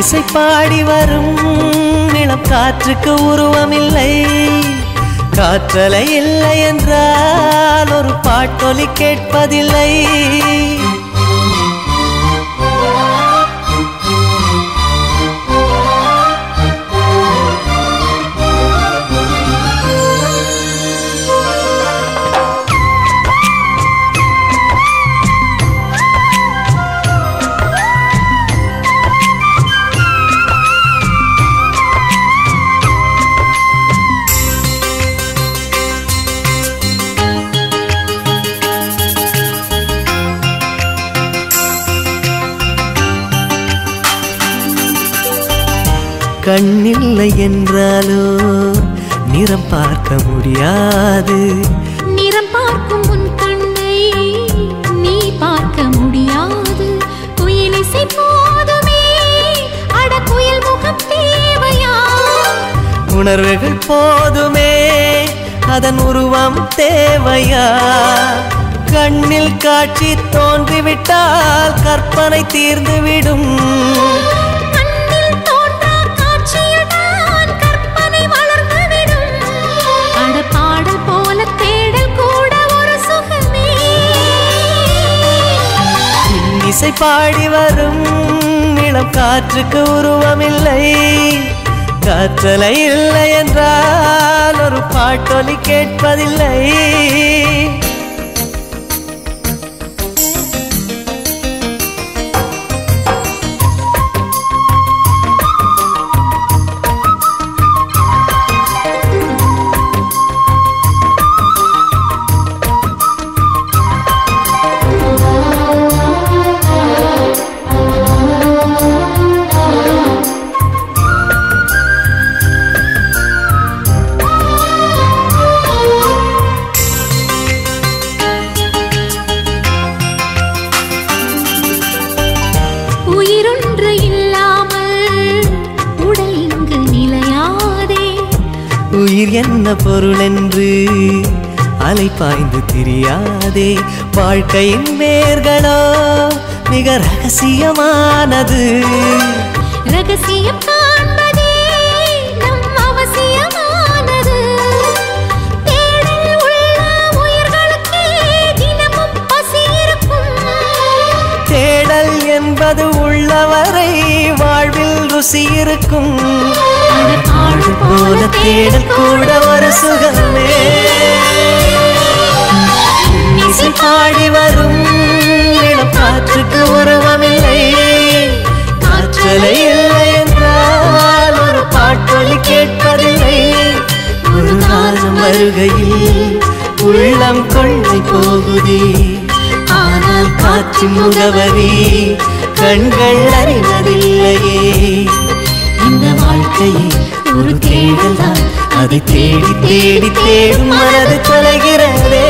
இசை பாடி வரும் இளம் காற்றுக்கு உருவமில்லை. காற்றலை இல்லை என்றால் ஒரு பாட்டொலி கேட்பதில்லை. கண்ணில்லை என்றாலோ நிறம் பார்க்க முடியாது. நிறம் பார்க்கும் உன் கண்ணை நீ பார்க்க முடியாது. குயில் இசை போதுமே, அட குயில் முகம் தேவையா? உணர்வுகள் போதுமே, அதன் உருவம் தேவையா? கண்ணில் காட்சி தோன்றிவிட்டால் கற்பனை தீர்ந்துவிடும். இசை பாடி வரும் இளம் காற்றுக்கு உருவமில்லை. காற்றலை இல்லை என்றால் ஒரு பாட்டொலி கேட்பதில்லை. உயிர் என்ன பொருள் என்று அலை பாய்ந்து தெரியாதே. வாழ்க்கையின் வேர்களோ மிக ரகசியமானது. ரகசியம் காண்பதே நம் அவசியமானது. தேடல் உள்ள உயிர்களுக்கே தினமும் பசி இருக்கும். தேடல் என்பது உள்ளவரை வாழ்வில் ருசி இருக்கும். ஆடு போல தேடல் கூட ஒரு சுகமே. இசை பாடி வரும் இளம் காற்றுக்கு உருவமில்லை. காற்றலை இல்லை என்றால் ஒரு பாட்டொலி கேட்பதில்லை. ஒரு காலம் வருகையில் உள்ளம் கொள்ளை போகுதே, ஆனால் காற்றின் முகவரி கண்கள் அறிவதில்லையே. இந்த வாழ்க்கையே ஒரு தேடல் தான், அதை தேடி தேடி தேடும் மனது தொலைகிறதே.